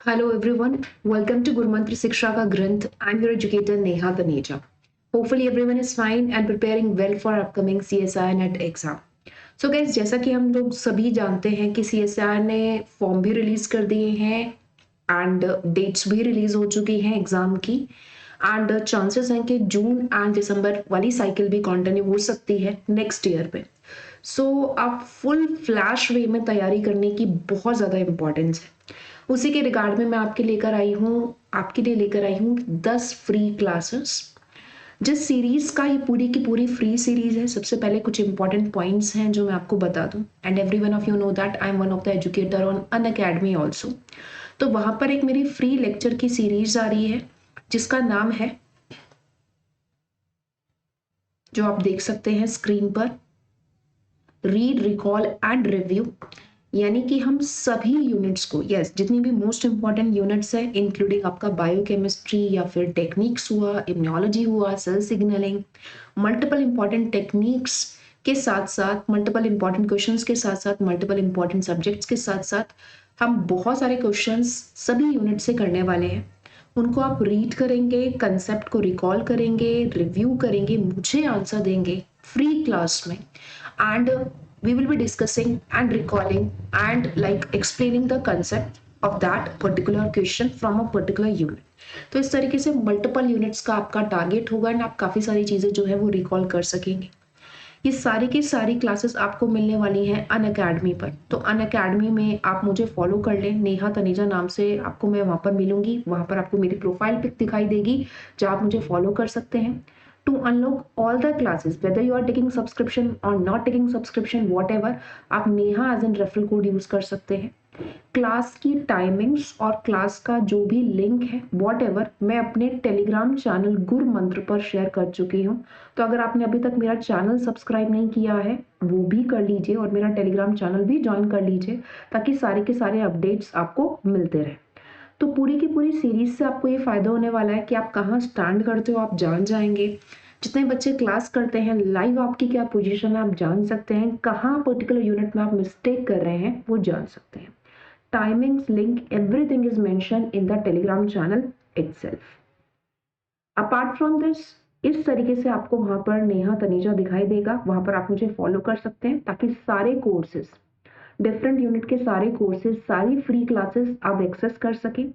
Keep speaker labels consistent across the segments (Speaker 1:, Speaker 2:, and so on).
Speaker 1: Hello everyone, welcome to Gurmantra शिक्षा का ग्रंथ. I'm your educator Neha Taneja. Hopefully everyone is fine and preparing well for upcoming CSI net exam. So guys, जैसा कि हम लोग सभी जानते हैं कि CSI ने फॉर्म भी रिलीज कर दिए हैं एंड डेट्स भी रिलीज हो चुकी हैं एग्जाम की एंड चांसेस हैं कि जून एंड दिसंबर वाली साइकिल भी कंटिन्यू हो सकती है नेक्स्ट ईयर पे. सो आप फुल फ्लैश वे में तैयारी करने की बहुत ज़्यादा इम्पोर्टेंस है. उसी के रिगार्ड में मैं आपके लिए लेकर आई हूँ 10 फ्री क्लासेस. जिस सीरीज का ये पूरी की पूरी फ्री सीरीज है, सबसे पहले कुछ इंपॉर्टेंट पॉइंट्स हैं जो मैं आपको बता दूं. And every one of you know that I am one of the educator on Unacademy also. तो वहां पर एक मेरी फ्री लेक्चर की सीरीज आ रही है जिसका नाम है, जो आप देख सकते हैं स्क्रीन पर, रीड, रिकॉल एंड रिव्यू. यानी कि हम सभी यूनिट्स को, यस, जितनी भी मोस्ट इंपॉर्टेंट यूनिट्स है इंक्लूडिंग आपका बायोकेमिस्ट्री या फिर टेक्निक्स हुआ, इम्यूनोलॉजी हुआ, cell signalling, multiple important techniques के साथ साथ, मल्टीपल इंपॉर्टेंट क्वेश्चंस के साथ साथ, मल्टीपल इंपॉर्टेंट सब्जेक्ट्स के साथ साथ हम बहुत सारे क्वेश्चंस सभी यूनिट से करने वाले हैं. उनको आप रीड करेंगे, कंसेप्ट को रिकॉल करेंगे, रिव्यू करेंगे, मुझे आंसर देंगे फ्री क्लास में. And we will be discussing and recalling and like explaining the concept of that particular question from a particular unit. तो इस तरीके से मल्टीपल यूनिट्स का आपका टारगेट होगा एंड आप काफ़ी सारी चीज़ें जो है वो रिकॉल कर सकेंगे. ये सारी की सारी क्लासेस आपको मिलने वाली हैं अन अकेडमी पर. तो अन अकेडमी में आप मुझे फॉलो कर लें, नेहा तनेजा नाम से आपको मैं वहाँ पर मिलूंगी. वहाँ पर आपको मेरी प्रोफाइल पिक दिखाई देगी जहाँ आप मुझे फॉलो कर सकते हैं. To unlock all the classes, whether you are taking subscription or not taking subscription, whatever, आप Neha as a referral code use कर सकते हैं. क्लास की टाइमिंग्स और क्लास का जो भी लिंक है whatever, मैं अपने टेलीग्राम चैनल गुरमंत्र पर शेयर कर चुकी हूँ. तो अगर आपने अभी तक मेरा चैनल सब्सक्राइब नहीं किया है वो भी कर लीजिए और मेरा टेलीग्राम चैनल भी ज्वाइन कर लीजिए ताकि सारे के सारे अपडेट्स आपको मिलते रहे. तो पूरी की पूरी सीरीज से आपको ये फायदा होने वाला है कि आप कहाँ स्टैंड करते हो आप जान जाएंगे. जितने बच्चे क्लास करते हैं लाइव आपकी क्या पोजीशन है आप जान सकते हैं. कहाँ पर्टिकुलर यूनिट में आप मिस्टेक कर रहे हैं वो जान सकते हैं. Timings, link, everything is mention in the Telegram channel itself. Apart from this, इस तरीके से आपको वहां पर नेहा तनेजा दिखाई देगा. वहां पर आप मुझे फॉलो कर सकते हैं ताकि सारे कोर्सेज, डिफरेंट यूनिट के सारे कोर्सेज, सारी फ्री क्लासेस आप एक्सेस कर सकें.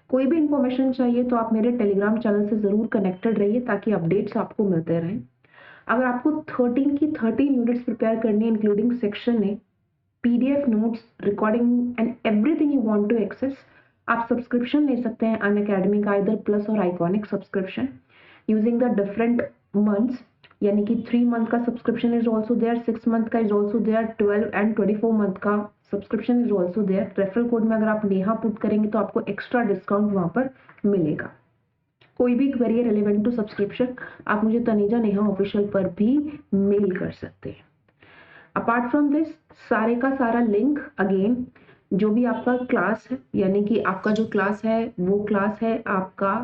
Speaker 1: कोई भी इंफॉर्मेशन चाहिए तो आप मेरे टेलीग्राम चैनल से ज़रूर कनेक्टेड रहिए ताकि अपडेट्स आपको मिलते रहें. अगर आपको 13 की 13 यूनिट्स प्रिपेयर करनी है including section A, PDF notes, recording and everything you want to access, आप सब्सक्रिप्शन ले सकते हैं अन अकेडमी का, इधर प्लस और iconic subscription using the different months. यानी कि 3 मंथ का subscription is also there, 6 month का is also there, 12 and 24 month का subscription is also there. Referral code में अगर आप नेहा पुट करेंगे तो आपको एक्स्ट्रा डिस्काउंट वहां पर मिलेगा. कोई भी क्वेरी रिलेवेंट टू सब्सक्रिप्शन आप मुझे तनेजा नेहा ऑफिशियल पर भी मेल कर सकते हैं. अपार्ट फ्रॉम दिस, सारे का सारा लिंक अगेन, जो भी आपका क्लास है, यानी कि आपका जो क्लास है वो क्लास है आपका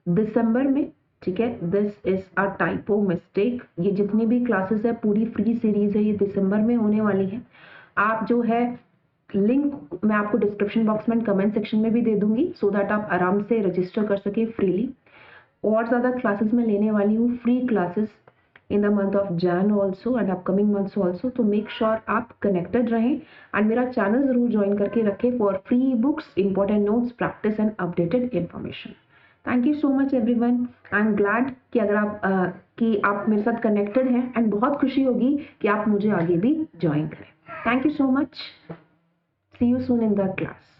Speaker 1: दिसंबर में. ठीक है, this is a typo mistake. ये जितनी भी क्लासेस है पूरी फ्री सीरीज है, ये दिसंबर में होने वाली है. आप जो है लिंक मैं आपको डिस्क्रिप्शन बॉक्स में, कमेंट सेक्शन में भी दे दूंगी सो दैट आप आराम से रजिस्टर कर सके फ्रीली. और ज़्यादा क्लासेस में लेने वाली हूँ, free classes in the month of Jan also and upcoming months also. तो make sure आप connected रहें and मेरा चैनल ज़रूर ज्वाइन करके रखें for free books, important notes, practice and updated information. Thank you so much everyone. I'm glad कि आप मेरे साथ connected हैं and बहुत खुशी होगी कि आप मुझे आगे भी ज्वाइन करें. Thank you so much. See you soon in the class.